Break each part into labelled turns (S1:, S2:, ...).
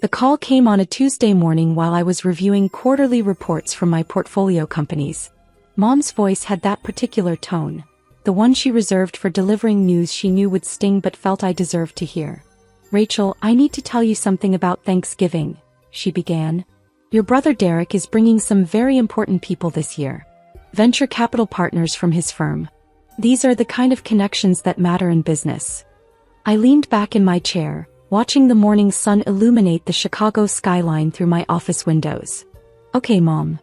S1: The call came on a Tuesday morning while I was reviewing quarterly reports from my portfolio companies. Mom's voice had that particular tone, the one she reserved for delivering news she knew would sting but felt I deserved to hear. "Rachel, I need to tell you something about Thanksgiving," she began. "Your brother Derek is bringing some very important people this year. Venture capital partners from his firm. These are the kind of connections that matter in business." I leaned back in my chair, watching the morning sun illuminate the Chicago skyline through my office windows. "Okay, Mom.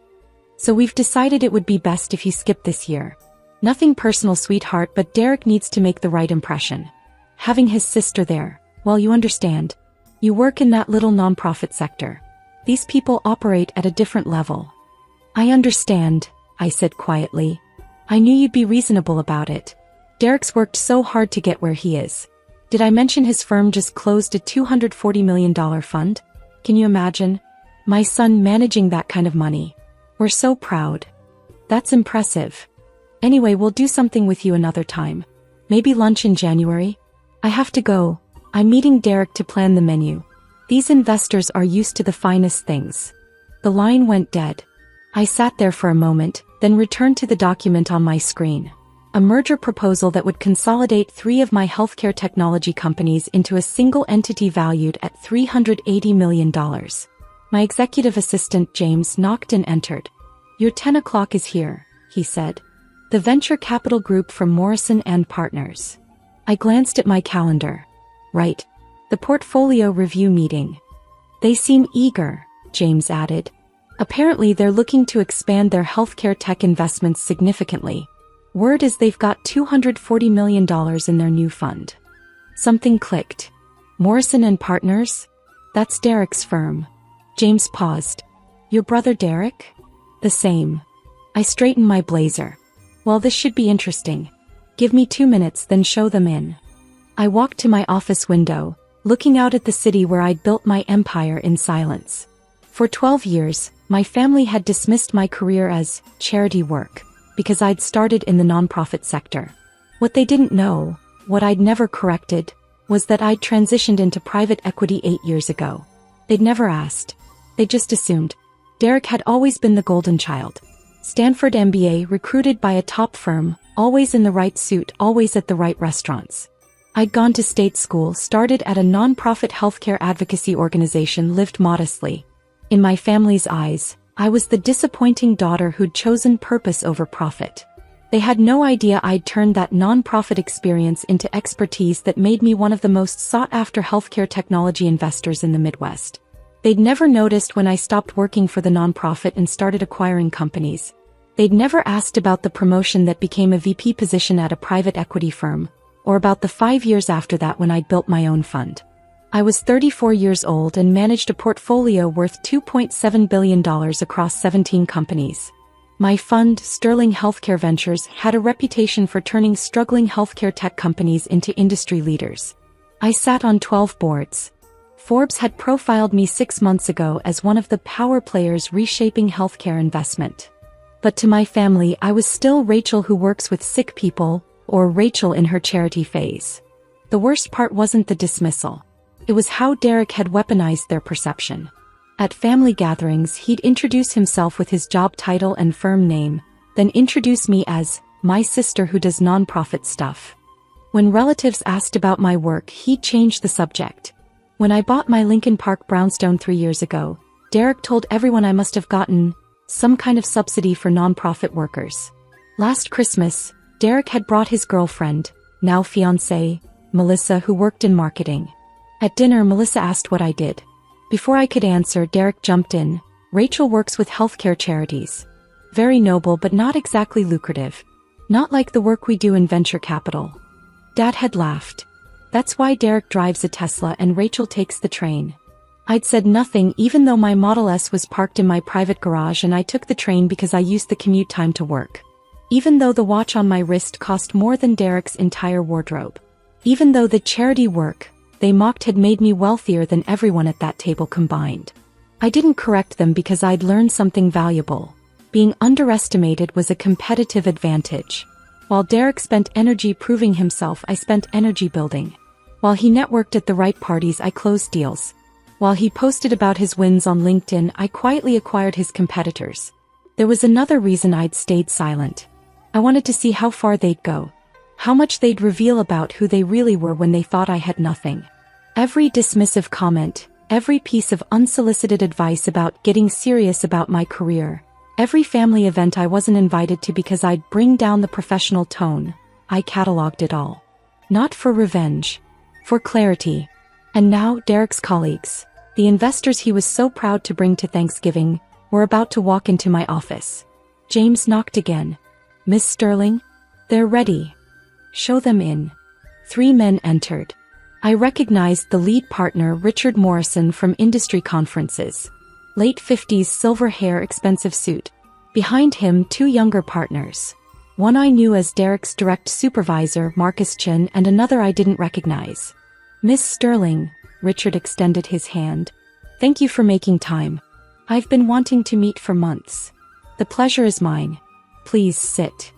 S1: So we've decided it would be best if you skip this year. Nothing personal, sweetheart, but Derek needs to make the right impression. Having his sister there, well, you understand. You work in that little nonprofit sector. These people operate at a different level." "I understand," I said quietly. "I knew you'd be reasonable about it. Derek's worked so hard to get where he is. Did I mention his firm just closed a $240 million fund? Can you imagine? My son managing that kind of money. We're so proud. That's impressive. Anyway, we'll do something with you another time. Maybe lunch in January? I have to go. I'm meeting Derek to plan the menu. These investors are used to the finest things." The line went dead. I sat there for a moment, then returned to the document on my screen. A merger proposal that would consolidate 3 of my healthcare technology companies into a single entity valued at $380 million. My executive assistant James knocked and entered. "Your 10 o'clock is here," he said. "The venture capital group from Morrison and Partners." I glanced at my calendar. "Right. The portfolio review meeting." "They seem eager," James added. "Apparently they're looking to expand their healthcare tech investments significantly. Word is they've got $240 million in their new fund." Something clicked. "Morrison and Partners? That's Derek's firm." James paused. "Your brother Derek?" "The same." I straightened my blazer. "Well, this should be interesting. Give me 2 minutes, then show them in." I walked to my office window, looking out at the city where I'd built my empire in silence. For 12 years, my family had dismissed my career as charity work, because I'd started in the nonprofit sector. What they didn't know, what I'd never corrected, was that I'd transitioned into private equity 8 years ago. They'd never asked. They just assumed. Derek had always been the golden child. Stanford MBA, recruited by a top firm, always in the right suit, always at the right restaurants. I'd gone to state school, started at a nonprofit healthcare advocacy organization, lived modestly. In my family's eyes, I was the disappointing daughter who'd chosen purpose over profit. They had no idea I'd turned that nonprofit experience into expertise that made me one of the most sought-after healthcare technology investors in the Midwest. They'd never noticed when I stopped working for the nonprofit and started acquiring companies. They'd never asked about the promotion that became a VP position at a private equity firm, or about the 5 years after that when I'd built my own fund. I was 34 years old and managed a portfolio worth $2.7 billion across 17 companies. My fund, Sterling Healthcare Ventures, had a reputation for turning struggling healthcare tech companies into industry leaders. I sat on 12 boards. Forbes had profiled me 6 months ago as one of the power players reshaping healthcare investment. But to my family, I was still Rachel who works with sick people, or Rachel in her charity phase. The worst part wasn't the dismissal. It was how Derek had weaponized their perception. At family gatherings, he'd introduce himself with his job title and firm name, then introduce me as my sister who does nonprofit stuff. When relatives asked about my work, he'd change the subject. When I bought my Lincoln Park brownstone 3 years ago, Derek told everyone I must have gotten some kind of subsidy for nonprofit workers. Last Christmas, Derek had brought his girlfriend, now fiancée, Melissa, who worked in marketing. At dinner, Melissa asked what I did. Before I could answer, Derek jumped in. "Rachel works with healthcare charities. Very noble but not exactly lucrative. Not like the work we do in venture capital." Dad had laughed. "That's why Derek drives a Tesla and Rachel takes the train." I'd said nothing even though my Model S was parked in my private garage and I took the train because I used the commute time to work. Even though the watch on my wrist cost more than Derek's entire wardrobe. Even though the charity work they mocked had made me wealthier than everyone at that table combined. I didn't correct them because I'd learned something valuable. Being underestimated was a competitive advantage. While Derek spent energy proving himself, I spent energy building. While he networked at the right parties, I closed deals. While he posted about his wins on LinkedIn, I quietly acquired his competitors. There was another reason I'd stayed silent. I wanted to see how far they'd go. How much they'd reveal about who they really were when they thought I had nothing. Every dismissive comment, every piece of unsolicited advice about getting serious about my career, every family event I wasn't invited to because I'd bring down the professional tone, I cataloged it all. Not for revenge. For clarity. And now, Derek's colleagues, the investors he was so proud to bring to Thanksgiving, were about to walk into my office. James knocked again. "Miss Sterling? They're ready. Show them in." 3 men entered. I recognized the lead partner, Richard Morrison, from industry conferences. Late 50s, silver hair, expensive suit. Behind him, 2 younger partners. One I knew as Derek's direct supervisor, Marcus Chin, and another I didn't recognize. "Miss Sterling," Richard extended his hand. "Thank you for making time. I've been wanting to meet for months. The pleasure is mine. Please sit."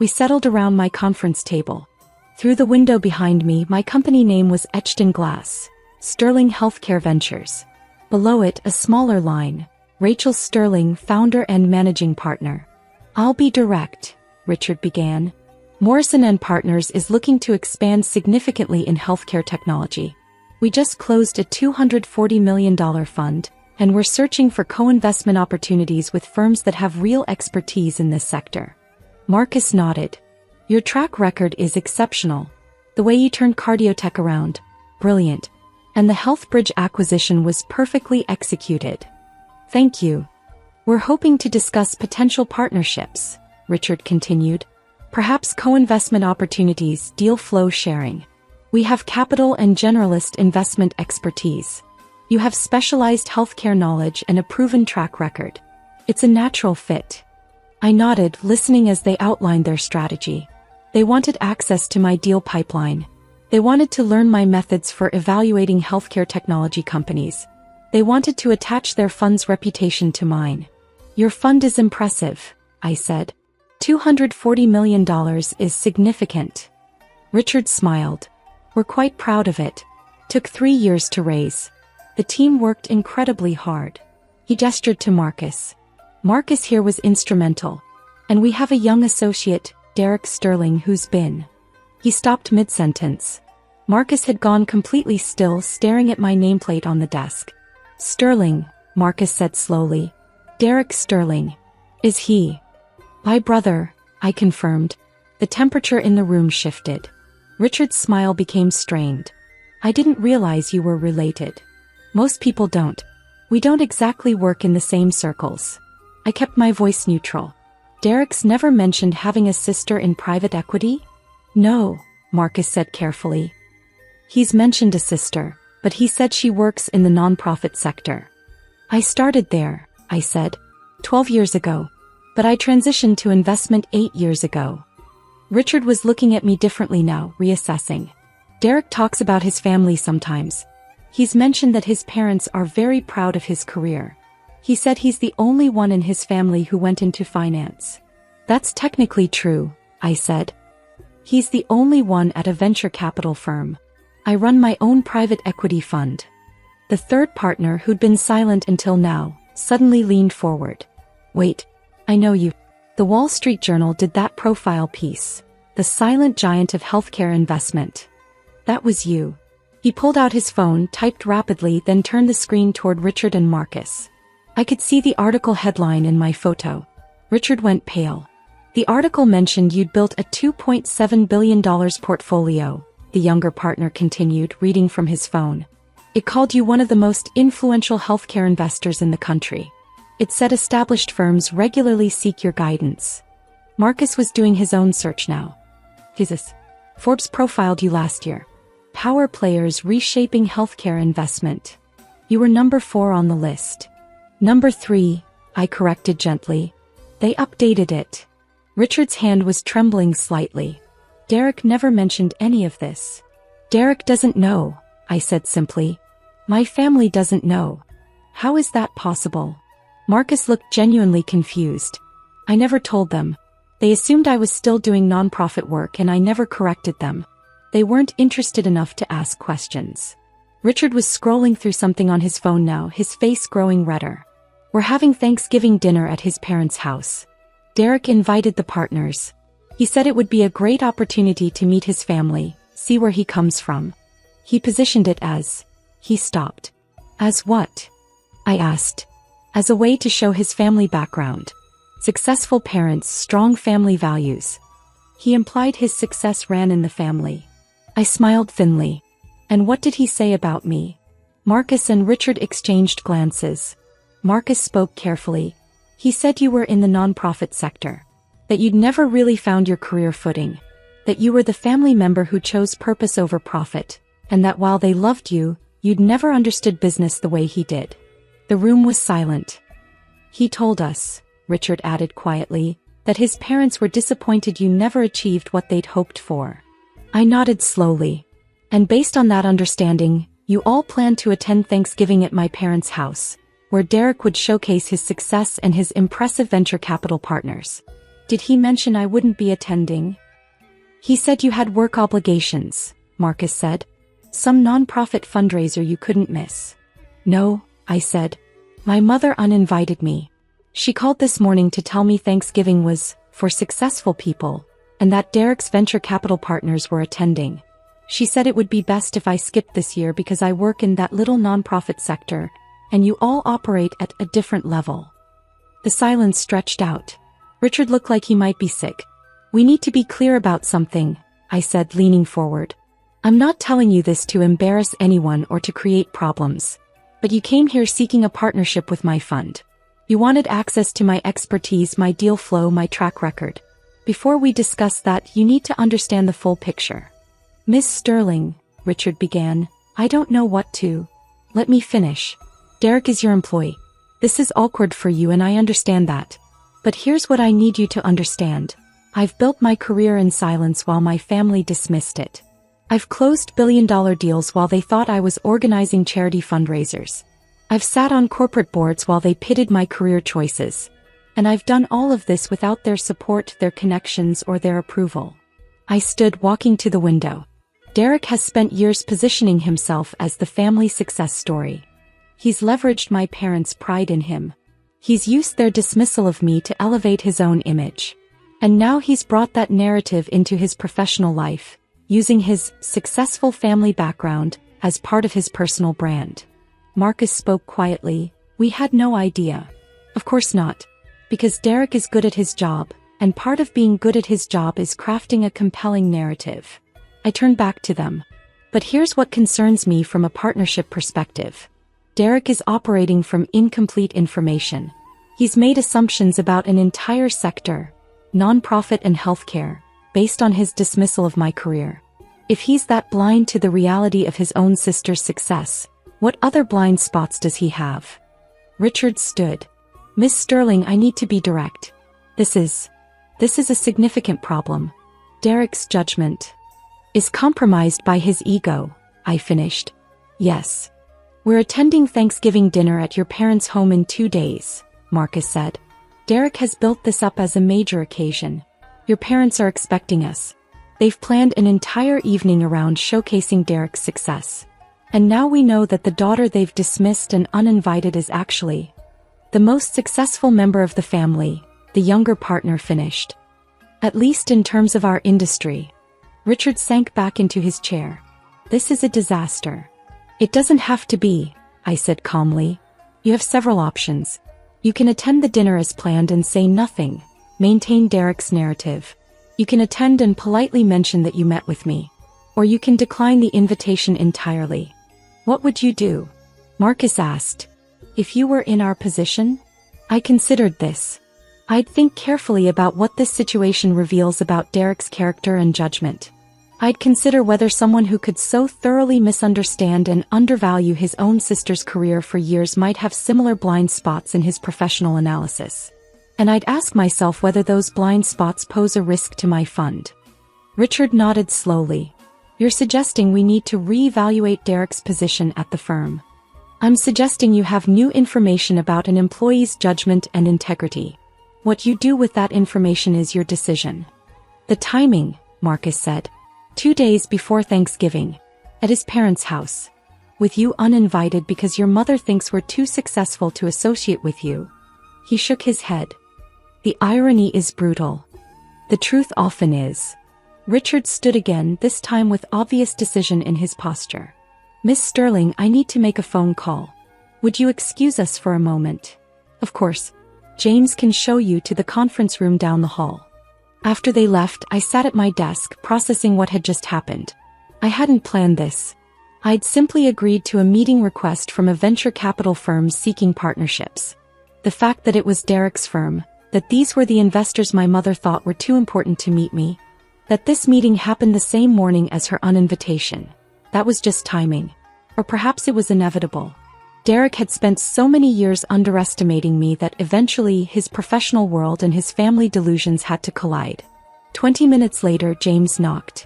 S1: We settled around my conference table. Through the window behind me, my company name was etched in glass. Sterling Healthcare Ventures. Below it, a smaller line. Rachel Sterling, founder and managing partner. "I'll be direct," Richard began. "Morrison and Partners is looking to expand significantly in healthcare technology. We just closed a $240 million fund, and we're searching for co-investment opportunities with firms that have real expertise in this sector." Marcus nodded. "Your track record is exceptional. The way you turned cardiotech around, brilliant. And the HealthBridge acquisition was perfectly executed." "Thank you. We're hoping to discuss potential partnerships," Richard continued. "Perhaps co-investment opportunities, deal flow sharing. We have capital and generalist investment expertise. You have specialized healthcare knowledge and a proven track record. It's a natural fit." I nodded, listening as they outlined their strategy. They wanted access to my deal pipeline. They wanted to learn my methods for evaluating healthcare technology companies. They wanted to attach their fund's reputation to mine. "Your fund is impressive," I said. $240 million is significant." Richard smiled. "We're quite proud of it. Took 3 years to raise. The team worked incredibly hard." He gestured to Marcus. "Marcus here was instrumental. And we have a young associate, Derek Sterling, who's been..." He stopped mid-sentence. Marcus had gone completely still, staring at my nameplate on the desk. "Sterling," Marcus said slowly. "Derek Sterling. Is he?" "My brother," I confirmed. The temperature in the room shifted. Richard's smile became strained. "I didn't realize you were related. Most people don't. We don't exactly work in the same circles." I kept my voice neutral. "Derek's never mentioned having a sister in private equity?" "No," Marcus said carefully. "He's mentioned a sister, but he said she works in the nonprofit sector." "I started there," I said, 12 years ago. But I transitioned to investment 8 years ago." Richard was looking at me differently now, reassessing. "Derek talks about his family sometimes. He's mentioned that his parents are very proud of his career. He said he's the only one in his family who went into finance." "That's technically true," I said. "He's the only one at a venture capital firm. I run my own private equity fund." The third partner, who'd been silent until now, suddenly leaned forward. "Wait, I know you. The Wall Street Journal did that profile piece. The silent giant of healthcare investment. That was you." He pulled out his phone, typed rapidly, then turned the screen toward Richard and Marcus. I could see the article headline in my photo. Richard went pale. "The article mentioned you'd built a $2.7 billion portfolio," the younger partner continued, reading from his phone. "It called you one of the most influential healthcare investors in the country. It said established firms regularly seek your guidance." Marcus was doing his own search now. "Jesus. Forbes profiled you last year. Power players reshaping healthcare investment. You were number 4 on the list." "Number 3, I corrected gently. They updated it." Richard's hand was trembling slightly. "Derek never mentioned any of this." "Derek doesn't know," I said simply. "My family doesn't know." "How is that possible?" Marcus looked genuinely confused. "I never told them. They assumed I was still doing nonprofit work and I never corrected them. They weren't interested enough to ask questions." Richard was scrolling through something on his phone now, his face growing redder. We're having Thanksgiving dinner at his parents' house. Derek invited the partners. He said it would be a great opportunity to meet his family, see where he comes from. He positioned it as... He stopped. As what? I asked. As a way to show his family background. Successful parents, strong family values. He implied his success ran in the family. I smiled thinly. And what did he say about me? Marcus and Richard exchanged glances. Marcus spoke carefully. He said you were in the nonprofit sector. That you'd never really found your career footing. That you were the family member who chose purpose over profit. And that while they loved you, you'd never understood business the way he did. The room was silent. He told us, Richard added quietly, that his parents were disappointed you never achieved what they'd hoped for. I nodded slowly. And based on that understanding, you all planned to attend Thanksgiving at my parents' house, where Derek would showcase his success and his impressive venture capital partners. Did he mention I wouldn't be attending? He said you had work obligations, Marcus said. Some nonprofit fundraiser you couldn't miss. No, I said. My mother uninvited me. She called this morning to tell me Thanksgiving was for successful people, and that Derek's venture capital partners were attending. She said it would be best if I skipped this year because I work in that little nonprofit sector, and you all operate at a different level. The silence stretched out. Richard looked like he might be sick. We need to be clear about something, I said, leaning forward. I'm not telling you this to embarrass anyone or to create problems. But you came here seeking a partnership with my fund. You wanted access to my expertise, my deal flow, my track record. Before we discuss that, you need to understand the full picture. Miss Sterling, Richard began, I don't know what to. Let me finish. Derek is your employee. This is awkward for you and I understand that. But here's what I need you to understand. I've built my career in silence while my family dismissed it. I've closed billion-dollar deals while they thought I was organizing charity fundraisers. I've sat on corporate boards while they pitted my career choices. And I've done all of this without their support, their connections, or their approval. I stood walking to the window. Derek has spent years positioning himself as the family success story. He's leveraged my parents' pride in him. He's used their dismissal of me to elevate his own image. And now he's brought that narrative into his professional life, using his successful family background as part of his personal brand. Marcus spoke quietly. We had no idea. Of course not. Because Derek is good at his job, and part of being good at his job is crafting a compelling narrative. I turned back to them. But here's what concerns me from a partnership perspective. Derek is operating from incomplete information. He's made assumptions about an entire sector, nonprofit and healthcare, based on his dismissal of my career. If he's that blind to the reality of his own sister's success, what other blind spots does he have? Richard stood. Miss Sterling, I need to be direct. This is a significant problem. Derek's judgment is compromised by his ego, I finished. Yes. We're attending Thanksgiving dinner at your parents' home in 2 days, Marcus said. Derek has built this up as a major occasion. Your parents are expecting us. They've planned an entire evening around showcasing Derek's success. And now we know that the daughter they've dismissed and uninvited is actually the most successful member of the family, the younger partner finished. At least in terms of our industry. Richard sank back into his chair. This is a disaster. It doesn't have to be, I said calmly. You have several options. You can attend the dinner as planned and say nothing. Maintain Derek's narrative. You can attend and politely mention that you met with me. Or you can decline the invitation entirely. What would you do? Marcus asked. If you were in our position? I considered this. I'd think carefully about what this situation reveals about Derek's character and judgment. I'd consider whether someone who could so thoroughly misunderstand and undervalue his own sister's career for years might have similar blind spots in his professional analysis. And I'd ask myself whether those blind spots pose a risk to my fund. Richard nodded slowly. You're suggesting we need to reevaluate Derek's position at the firm. I'm suggesting you have new information about an employee's judgment and integrity. What you do with that information is your decision. The timing, Marcus said. 2 days before Thanksgiving. At his parents' house. With you uninvited because your mother thinks we're too successful to associate with you." He shook his head. "The irony is brutal. The truth often is." Richard stood again, this time with obvious decision in his posture. "Miss Sterling, I need to make a phone call. Would you excuse us for a moment?" "Of course. James can show you to the conference room down the hall." After they left, I sat at my desk, processing what had just happened. I hadn't planned this. I'd simply agreed to a meeting request from a venture capital firm seeking partnerships. The fact that it was Derek's firm, that these were the investors my mother thought were too important to meet me, that this meeting happened the same morning as her uninvitation. That was just timing. Or perhaps it was inevitable. Derek had spent so many years underestimating me that eventually his professional world and his family delusions had to collide. 20 minutes later, James knocked.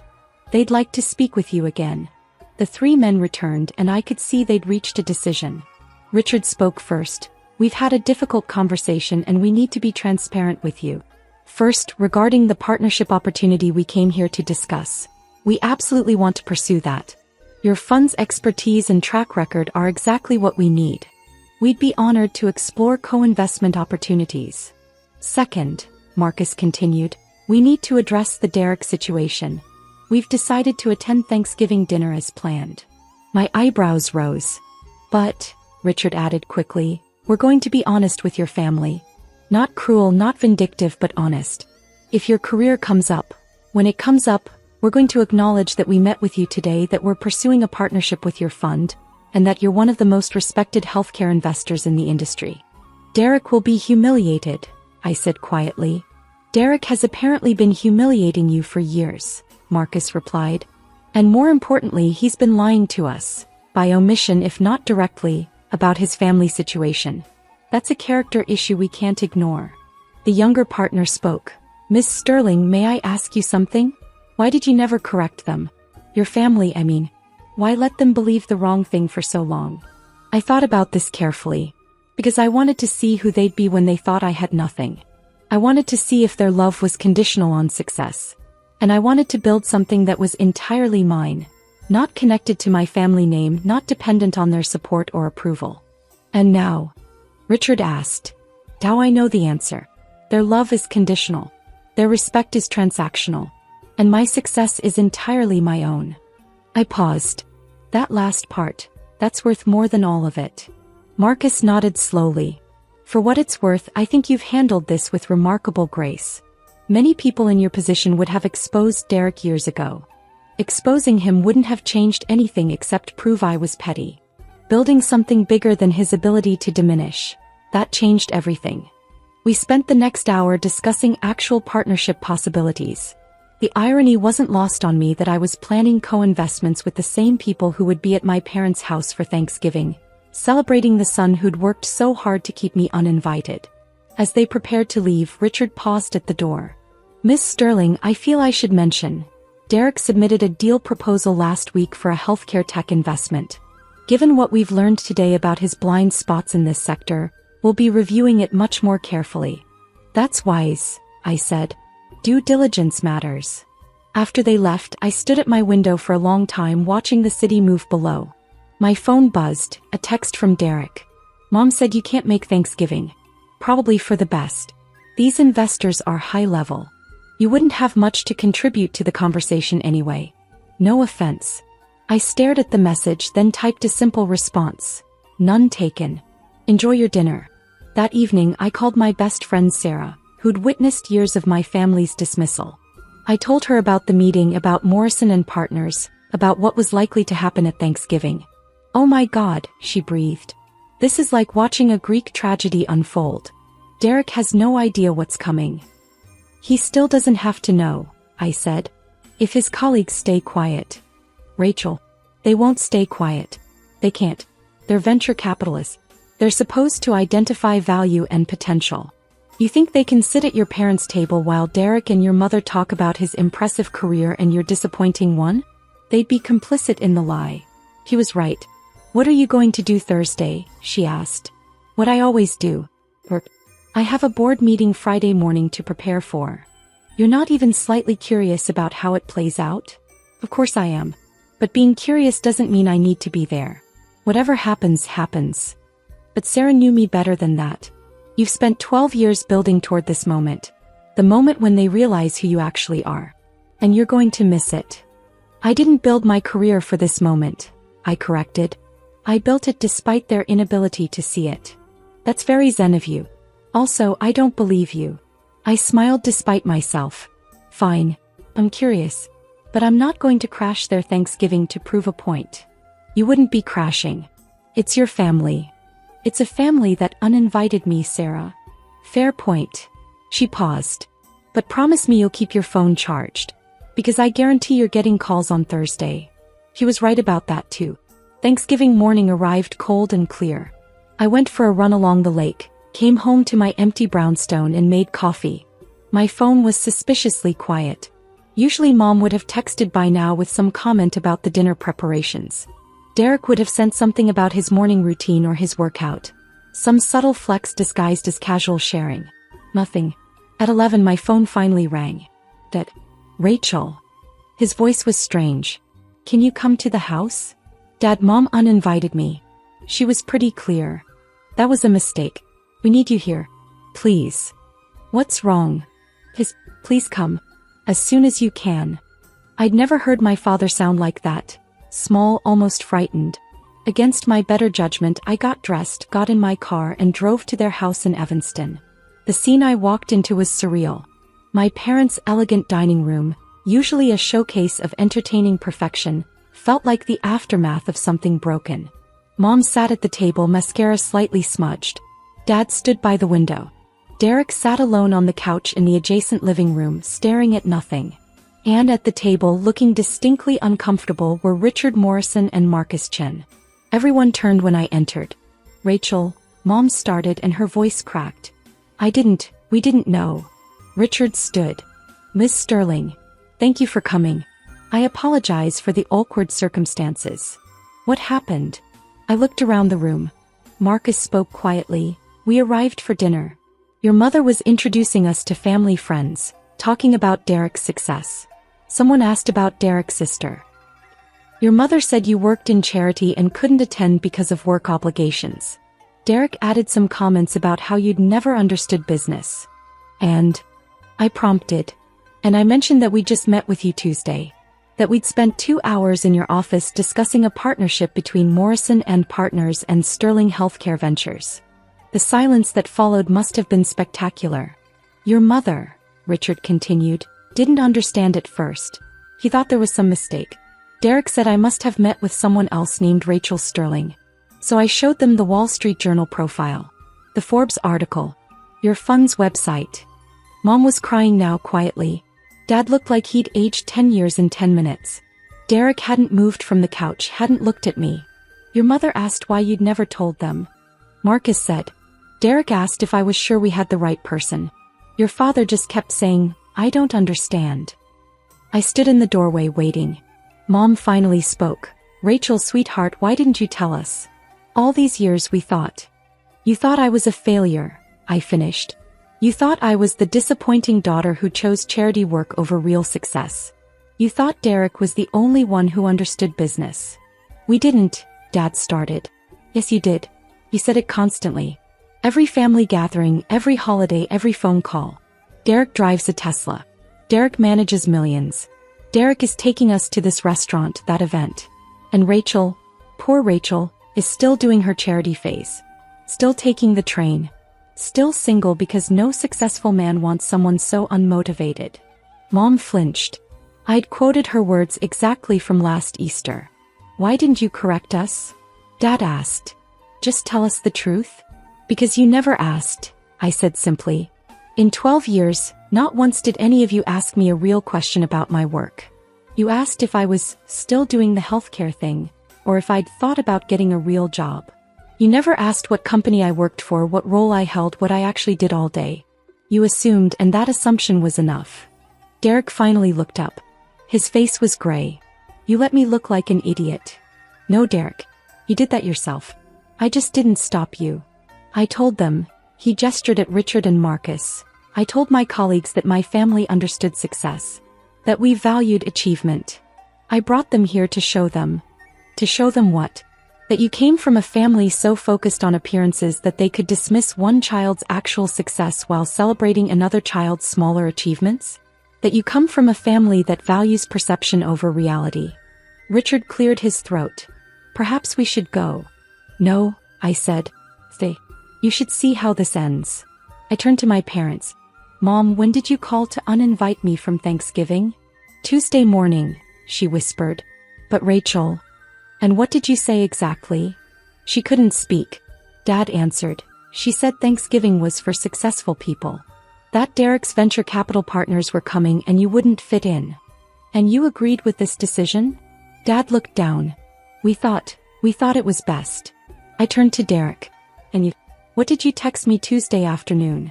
S1: "They'd like to speak with you again." The three men returned, and I could see they'd reached a decision. Richard spoke first. "We've had a difficult conversation and we need to be transparent with you. First, regarding the partnership opportunity we came here to discuss. We absolutely want to pursue that. Your fund's expertise and track record are exactly what we need. We'd be honored to explore co-investment opportunities. Second," Marcus continued, "we need to address the Derek situation. We've decided to attend Thanksgiving dinner as planned." My eyebrows rose. "But," Richard added quickly, "we're going to be honest with your family. Not cruel, not vindictive, but honest. If your career comes up, when it comes up, we're going to acknowledge that we met with you today, that we're pursuing a partnership with your fund, and that you're one of the most respected healthcare investors in the industry. Derek will be humiliated," I said quietly. "Derek has apparently been humiliating you for years," Marcus replied. "And more importantly, he's been lying to us, by omission if not directly, about his family situation. That's a character issue we can't ignore." The younger partner spoke. "Miss Sterling, may I ask you something? Why did you never correct them? Your family, I mean. Why let them believe the wrong thing for so long?" I thought about this carefully. Because I wanted to see who they'd be when they thought I had nothing. I wanted to see if their love was conditional on success. And I wanted to build something that was entirely mine. Not connected to my family name, not dependent on their support or approval. "And now?" Richard asked. "Now I know the answer. Their love is conditional. Their respect is transactional. And my success is entirely my own." I paused. "That last part, that's worth more than all of it." Marcus nodded slowly. "For what it's worth, I think you've handled this with remarkable grace. Many people in your position would have exposed Derek years ago. Exposing him wouldn't have changed anything except prove I was petty. Building something bigger than his ability to diminish, that changed everything." We spent the next hour discussing actual partnership possibilities. The irony wasn't lost on me that I was planning co-investments with the same people who would be at my parents' house for Thanksgiving, celebrating the son who'd worked so hard to keep me uninvited. As they prepared to leave, Richard paused at the door. "Miss Sterling, I feel I should mention. Derek submitted a deal proposal last week for a healthcare tech investment. Given what we've learned today about his blind spots in this sector, we'll be reviewing it much more carefully." "That's wise," I said. "Due diligence matters." After they left, I stood at my window for a long time watching the city move below. My phone buzzed, a text from Derek. "Mom said you can't make Thanksgiving. Probably for the best. These investors are high level. You wouldn't have much to contribute to the conversation anyway. No offense." I stared at the message, then typed a simple response. "None taken. Enjoy your dinner." That evening, I called my best friend Sarah, who'd witnessed years of my family's dismissal. I told her about the meeting, about Morrison and Partners, about what was likely to happen at Thanksgiving. "Oh my God," she breathed. "This is like watching a Greek tragedy unfold. Derek has no idea what's coming." "He still doesn't have to know," I said. "If his colleagues stay quiet." "Rachel, they won't stay quiet. They can't. They're venture capitalists. They're supposed to identify value and potential. You think they can sit at your parents' table while Derek and your mother talk about his impressive career and your disappointing one? They'd be complicit in the lie." He was right. "What are you going to do Thursday?" she asked. "What I always do. Work. I have a board meeting Friday morning to prepare for." "You're not even slightly curious about how it plays out?" "Of course I am. But being curious doesn't mean I need to be there. Whatever happens, happens. But Sarah knew me better than that. You've spent 12 years building toward this moment. The moment when they realize who you actually are. And you're going to miss it. I didn't build my career for this moment, I corrected. I built it despite their inability to see it. That's very zen of you. Also, I don't believe you. I smiled despite myself. Fine. I'm curious. But I'm not going to crash their Thanksgiving to prove a point. You wouldn't be crashing. It's your family. It's a family that uninvited me, Sarah. Fair point. She paused. But promise me you'll keep your phone charged. Because I guarantee you're getting calls on Thursday. He was right about that too. Thanksgiving morning arrived cold and clear. I went for a run along the lake, came home to my empty brownstone and made coffee. My phone was suspiciously quiet. Usually Mom would have texted by now with some comment about the dinner preparations. Derek would have sent something about his morning routine or his workout. Some subtle flex disguised as casual sharing. Nothing. At 11 my phone finally rang. That. Rachel. His voice was strange. Can you come to the house? Dad, Mom uninvited me. She was pretty clear. That was a mistake. We need you here. Please. What's wrong? Please come. As soon as you can. I'd never heard my father sound like that. Small, almost frightened. Against my better judgment, I got dressed, got in my car and drove to their house in Evanston. The scene I walked into was surreal. My parents' elegant dining room, usually a showcase of entertaining perfection, felt like the aftermath of something broken. Mom sat at the table, mascara slightly smudged. Dad stood by the window. Derek sat alone on the couch in the adjacent living room, staring at nothing. And at the table, looking distinctly uncomfortable, were Richard Morrison and Marcus Chen. Everyone turned when I entered. Rachel, Mom started and her voice cracked. We didn't know. Richard stood. Miss Sterling. Thank you for coming. I apologize for the awkward circumstances. What happened? I looked around the room. Marcus spoke quietly. We arrived for dinner. Your mother was introducing us to family friends, talking about Derek's success. Someone asked about Derek's sister. Your mother said you worked in charity and couldn't attend because of work obligations. Derek added some comments about how you'd never understood business. And I prompted. And I mentioned that we just met with you Tuesday. That we'd spent 2 hours in your office discussing a partnership between Morrison and Partners and Sterling Healthcare Ventures. The silence that followed must have been spectacular. Your mother, Richard continued, didn't understand at first. He thought there was some mistake. Derek said I must have met with someone else named Rachel Sterling. So I showed them the Wall Street Journal profile. The Forbes article. Your fund's website. Mom was crying now quietly. Dad looked like he'd aged 10 years in 10 minutes. Derek hadn't moved from the couch, hadn't looked at me. Your mother asked why you'd never told them. Marcus said. Derek asked if I was sure we had the right person. Your father just kept saying, I don't understand. I stood in the doorway waiting. Mom finally spoke. Rachel, sweetheart, why didn't you tell us? All these years we thought. You thought I was a failure, I finished. You thought I was the disappointing daughter who chose charity work over real success. You thought Derek was the only one who understood business. We didn't, Dad started. Yes, you did. You said it constantly. Every family gathering, every holiday, every phone call. Derek drives a Tesla. Derek manages millions. Derek is taking us to this restaurant, that event. And Rachel, poor Rachel, is still doing her charity phase. Still taking the train. Still single because no successful man wants someone so unmotivated. Mom flinched. I'd quoted her words exactly from last Easter. Why didn't you correct us? Dad asked. Just tell us the truth? Because you never asked, I said simply. In 12 years, not once did any of you ask me a real question about my work. You asked if I was still doing the healthcare thing, or if I'd thought about getting a real job. You never asked what company I worked for, what role I held, what I actually did all day. You assumed, and that assumption was enough. Derek finally looked up. His face was gray. You let me look like an idiot. No, Derek. You did that yourself. I just didn't stop you. I told them, he gestured at Richard and Marcus. I told my colleagues that my family understood success. That we valued achievement. I brought them here to show them. To show them what? That you came from a family so focused on appearances that they could dismiss one child's actual success while celebrating another child's smaller achievements? That you come from a family that values perception over reality. Richard cleared his throat. Perhaps we should go. No, I said. Stay. You should see how this ends. I turned to my parents. Mom, when did you call to uninvite me from Thanksgiving? Tuesday morning, she whispered. But Rachel. And what did you say exactly? She couldn't speak. Dad answered. She said Thanksgiving was for successful people. That Derek's venture capital partners were coming and you wouldn't fit in. And you agreed with this decision? Dad looked down. We thought it was best. I turned to Derek. And you, what did you text me Tuesday afternoon?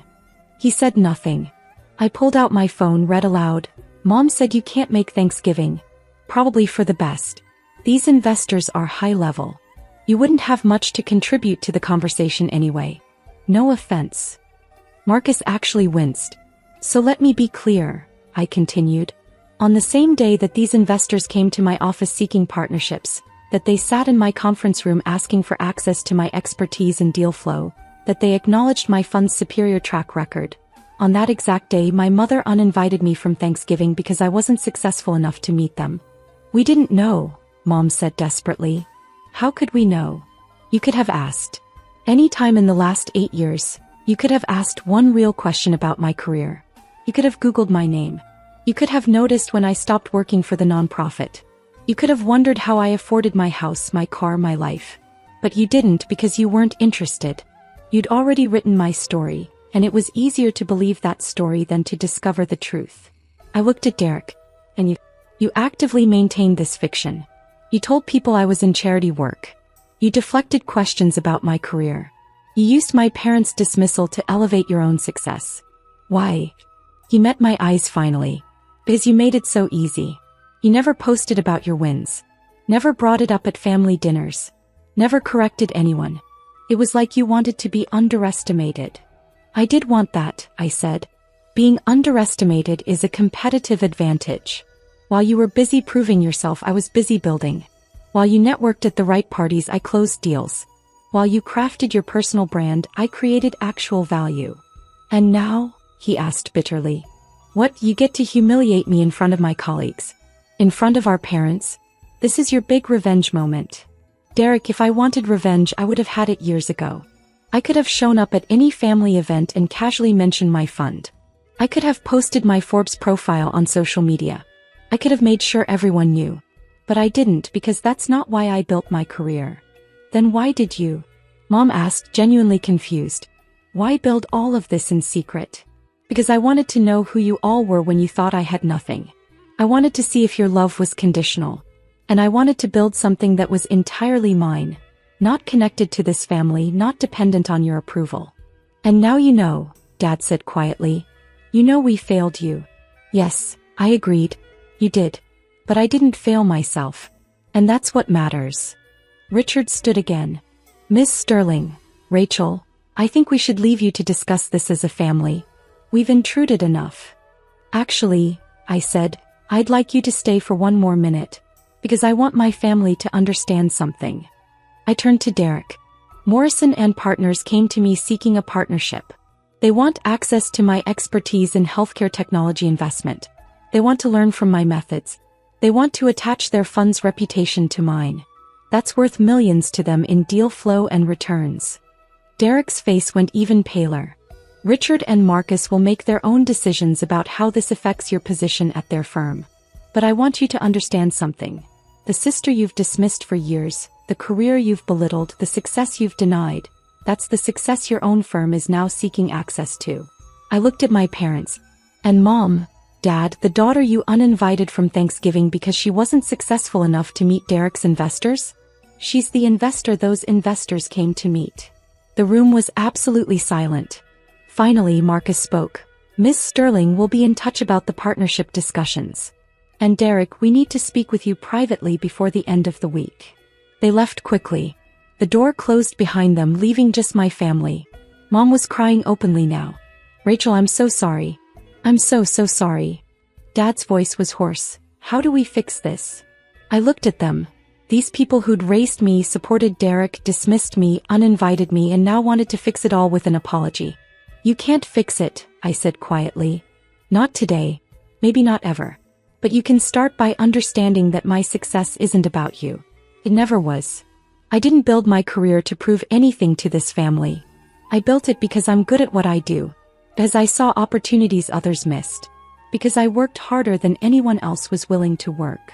S1: He said nothing. I pulled out my phone, read aloud. Mom said you can't make Thanksgiving. Probably for the best. These investors are high level. You wouldn't have much to contribute to the conversation anyway. No offense. Marcus actually winced. So let me be clear, I continued. On the same day that these investors came to my office seeking partnerships, that they sat in my conference room asking for access to my expertise in deal flow, that they acknowledged my fund's superior track record. On that exact day, my mother uninvited me from Thanksgiving because I wasn't successful enough to meet them. We didn't know, Mom said desperately. How could we know? You could have asked. Any time in the last 8 years, you could have asked one real question about my career. You could have Googled my name. You could have noticed when I stopped working for the nonprofit. You could have wondered how I afforded my house, my car, my life. But you didn't because you weren't interested. You'd already written my story, and it was easier to believe that story than to discover the truth. I looked at Derek. And you actively maintained this fiction. You told people I was in charity work. You deflected questions about my career. You used my parents' dismissal to elevate your own success. Why? He met my eyes finally. Because you made it so easy. You never posted about your wins. Never brought it up at family dinners. Never corrected anyone. It was like you wanted to be underestimated. I did want that, I said. Being underestimated is a competitive advantage. While you were busy proving yourself, I was busy building. While you networked at the right parties, I closed deals. While you crafted your personal brand, I created actual value. And now, he asked bitterly. What, you get to humiliate me in front of my colleagues? In front of our parents? This is your big revenge moment. Derek, if I wanted revenge, I would have had it years ago. I could have shown up at any family event and casually mentioned my fund. I could have posted my Forbes profile on social media. I could have made sure everyone knew. But I didn't because that's not why I built my career. Then why did you? Mom asked, genuinely confused. Why build all of this in secret? Because I wanted to know who you all were when you thought I had nothing. I wanted to see if your love was conditional. And I wanted to build something that was entirely mine. Not connected to this family, not dependent on your approval. And now you know, Dad said quietly. You know we failed you. Yes, I agreed. You did. But I didn't fail myself. And that's what matters. Richard stood again. Miss Sterling, Rachel, I think we should leave you to discuss this as a family. We've intruded enough. Actually, I said, I'd like you to stay for one more minute. Because I want my family to understand something. I turned to Derek. Morrison and Partners came to me seeking a partnership. They want access to my expertise in healthcare technology investment. They want to learn from my methods. They want to attach their fund's reputation to mine. That's worth millions to them in deal flow and returns. Derek's face went even paler. Richard and Marcus will make their own decisions about how this affects your position at their firm. But I want you to understand something. The sister you've dismissed for years, the career you've belittled, the success you've denied, that's the success your own firm is now seeking access to. I looked at my parents. And Mom, Dad, the daughter you uninvited from Thanksgiving because she wasn't successful enough to meet Derek's investors? She's the investor those investors came to meet. The room was absolutely silent. Finally, Marcus spoke. Miss Sterling will be in touch about the partnership discussions. And Derek, we need to speak with you privately before the end of the week. They left quickly. The door closed behind them, leaving just my family. Mom was crying openly now. Rachel, I'm so sorry. I'm so sorry. Dad's voice was hoarse. How do we fix this? I looked at them. These people who'd raised me, supported Derek, dismissed me, uninvited me, and now wanted to fix it all with an apology. You can't fix it, I said quietly. Not today. Maybe not ever. But you can start by understanding that my success isn't about you. It never was. I didn't build my career to prove anything to this family. I built it because I'm good at what I do, as I saw opportunities others missed, because I worked harder than anyone else was willing to work.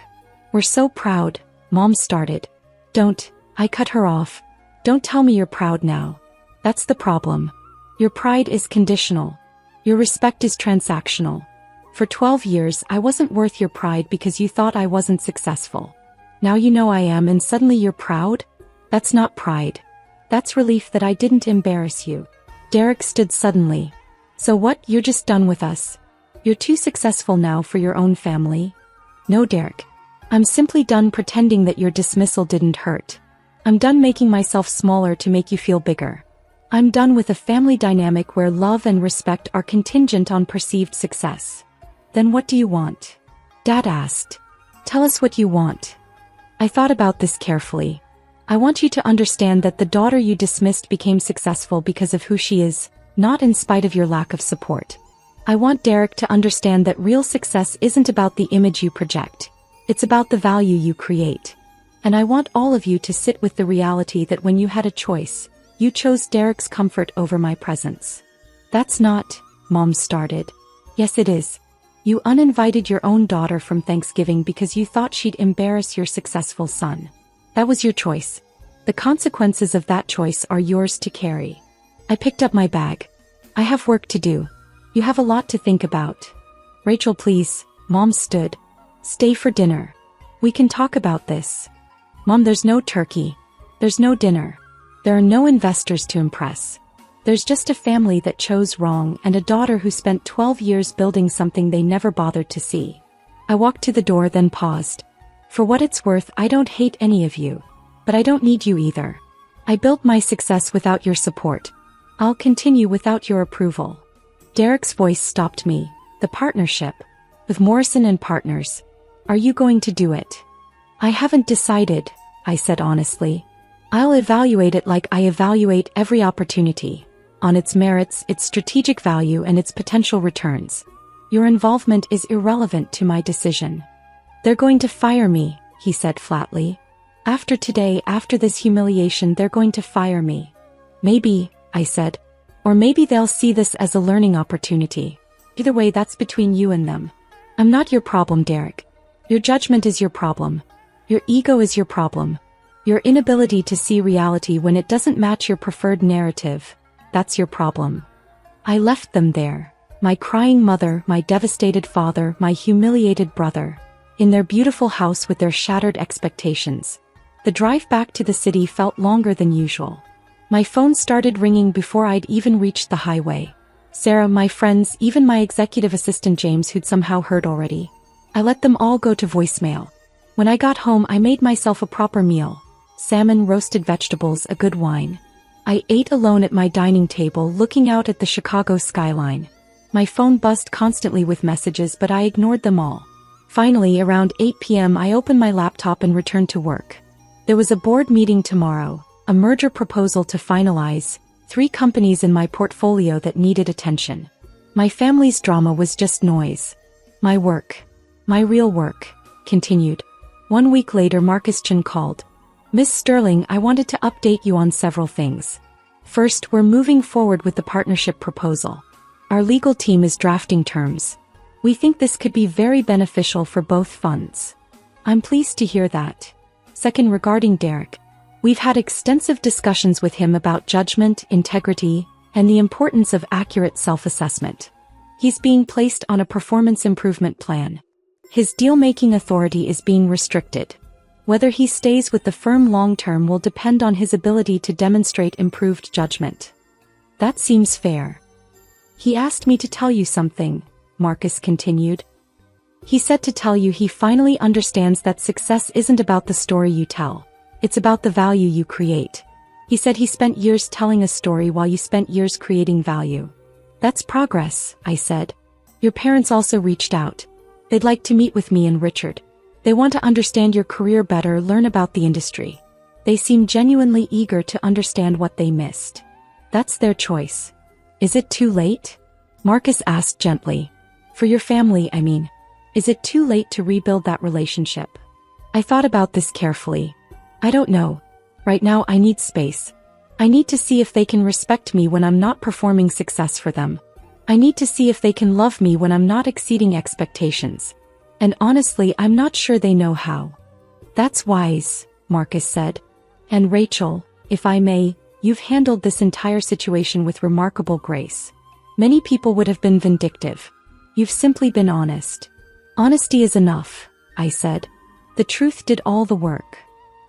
S1: We're so proud, Mom started. Don't, I cut her off. Don't tell me you're proud now. That's the problem. Your pride is conditional. Your respect is transactional. For 12 years, I wasn't worth your pride because you thought I wasn't successful. Now you know I am and suddenly you're proud? That's not pride. That's relief that I didn't embarrass you. Derek stood suddenly. So what, you're just done with us? You're too successful now for your own family? No, Derek. I'm simply done pretending that your dismissal didn't hurt. I'm done making myself smaller to make you feel bigger. I'm done with a family dynamic where love and respect are contingent on perceived success. Then what do you want? Dad asked. Tell us what you want. I thought about this carefully. I want you to understand that the daughter you dismissed became successful because of who she is, not in spite of your lack of support. I want Derek to understand that real success isn't about the image you project. It's about the value you create. And I want all of you to sit with the reality that when you had a choice, you chose Derek's comfort over my presence. That's not, Mom started. Yes, it is. You uninvited your own daughter from Thanksgiving because you thought she'd embarrass your successful son. That was your choice. The consequences of that choice are yours to carry. I picked up my bag. I have work to do. You have a lot to think about. Rachel, please, Mom stood. Stay for dinner. We can talk about this. Mom, there's no turkey. There's no dinner. There are no investors to impress. There's just a family that chose wrong and a daughter who spent 12 years building something they never bothered to see. I walked to the door, then paused. For what it's worth, I don't hate any of you. But I don't need you either. I built my success without your support. I'll continue without your approval. Derek's voice stopped me. The partnership. With Morrison and Partners. Are you going to do it? I haven't decided, I said honestly. I'll evaluate it like I evaluate every opportunity. On its merits, its strategic value, and its potential returns. Your involvement is irrelevant to my decision. They're going to fire me, he said flatly. After today, after this humiliation, they're going to fire me. Maybe, I said. Or maybe they'll see this as a learning opportunity. Either way, that's between you and them. I'm not your problem, Derek. Your judgment is your problem. Your ego is your problem. Your inability to see reality when it doesn't match your preferred narrative. That's your problem. I left them there. My crying mother, my devastated father, my humiliated brother. In their beautiful house with their shattered expectations. The drive back to the city felt longer than usual. My phone started ringing before I'd even reached the highway. Sarah, my friends, even my executive assistant James, who'd somehow heard already. I let them all go to voicemail. When I got home, I made myself a proper meal. Salmon, roasted vegetables, a good wine. I ate alone at my dining table, looking out at the Chicago skyline. My phone buzzed constantly with messages, but I ignored them all. Finally, around 8 p.m., I opened my laptop and returned to work. There was a board meeting tomorrow, a merger proposal to finalize, 3 companies in my portfolio that needed attention. My family's drama was just noise. My work, my real work, continued. 1 week later, Marcus Chen called. Miss Sterling, I wanted to update you on several things. First, we're moving forward with the partnership proposal. Our legal team is drafting terms. We think this could be very beneficial for both funds. I'm pleased to hear that. Second, regarding Derek. We've had extensive discussions with him about judgment, integrity, and the importance of accurate self-assessment. He's being placed on a performance improvement plan. His deal-making authority is being restricted. Whether he stays with the firm long-term will depend on his ability to demonstrate improved judgment. That seems fair. He asked me to tell you something, Marcus continued. He said to tell you he finally understands that success isn't about the story you tell. It's about the value you create. He said he spent years telling a story while you spent years creating value. That's progress, I said. Your parents also reached out. They'd like to meet with me and Richard. They want to understand your career better, learn about the industry. They seem genuinely eager to understand what they missed. That's their choice. Is it too late? Marcus asked gently. For your family, I mean. Is it too late to rebuild that relationship? I thought about this carefully. I don't know. Right now I need space. I need to see if they can respect me when I'm not performing success for them. I need to see if they can love me when I'm not exceeding expectations. And honestly, I'm not sure they know how. That's wise, Marcus said. And Rachel, if I may, you've handled this entire situation with remarkable grace. Many people would have been vindictive. You've simply been honest. Honesty is enough, I said. The truth did all the work.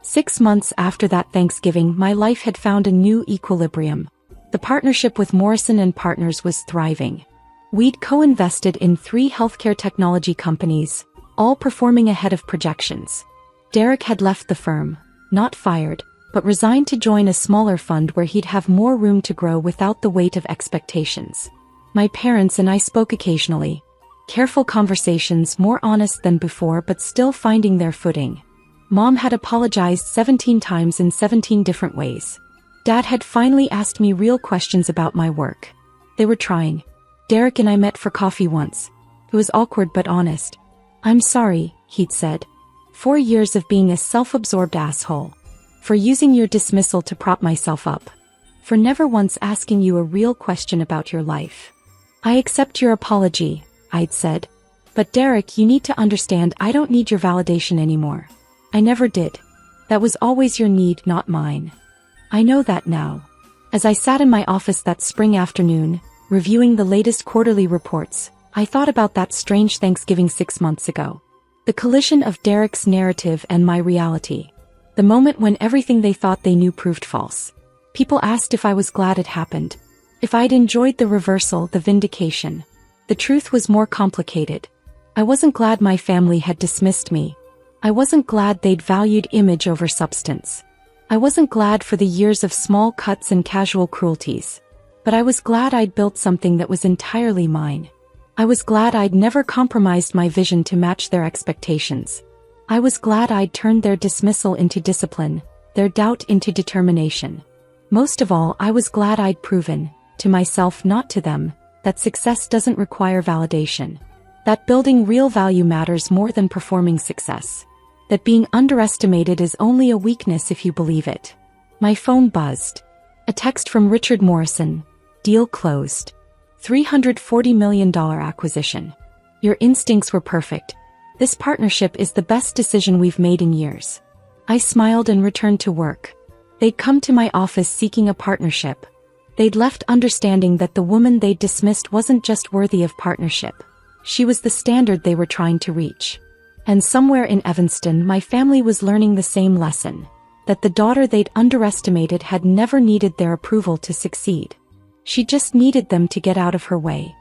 S1: 6 months after that Thanksgiving, my life had found a new equilibrium. The partnership with Morrison and Partners was thriving. We'd co-invested in 3 healthcare technology companies, all performing ahead of projections. Derek had left the firm, not fired, but resigned to join a smaller fund where he'd have more room to grow without the weight of expectations. My parents and I spoke occasionally. Careful conversations, more honest than before but still finding their footing. Mom had apologized 17 times in 17 different ways. Dad had finally asked me real questions about my work. They were trying. Derek and I met for coffee once. It was awkward but honest. I'm sorry, he'd said. 4 years of being a self-absorbed asshole. For using your dismissal to prop myself up. For never once asking you a real question about your life. I accept your apology, I'd said. But Derek, you need to understand I don't need your validation anymore. I never did. That was always your need, not mine. I know that now. As I sat in my office that spring afternoon, reviewing the latest quarterly reports, I thought about that strange Thanksgiving 6 months ago. The collision of Derek's narrative and my reality. The moment when everything they thought they knew proved false. People asked if I was glad it happened. If I'd enjoyed the reversal, the vindication. The truth was more complicated. I wasn't glad my family had dismissed me. I wasn't glad they'd valued image over substance. I wasn't glad for the years of small cuts and casual cruelties. But I was glad I'd built something that was entirely mine. I was glad I'd never compromised my vision to match their expectations. I was glad I'd turned their dismissal into discipline, their doubt into determination. Most of all, I was glad I'd proven, to myself not to them, that success doesn't require validation. That building real value matters more than performing success. That being underestimated is only a weakness if you believe it. My phone buzzed. A text from Richard Morrison. Deal closed. $340 million acquisition. Your instincts were perfect. This partnership is the best decision we've made in years. I smiled and returned to work. They'd come to my office seeking a partnership. They'd left understanding that the woman they'd dismissed wasn't just worthy of partnership. She was the standard they were trying to reach. And somewhere in Evanston, my family was learning the same lesson. That the daughter they'd underestimated had never needed their approval to succeed. She just needed them to get out of her way.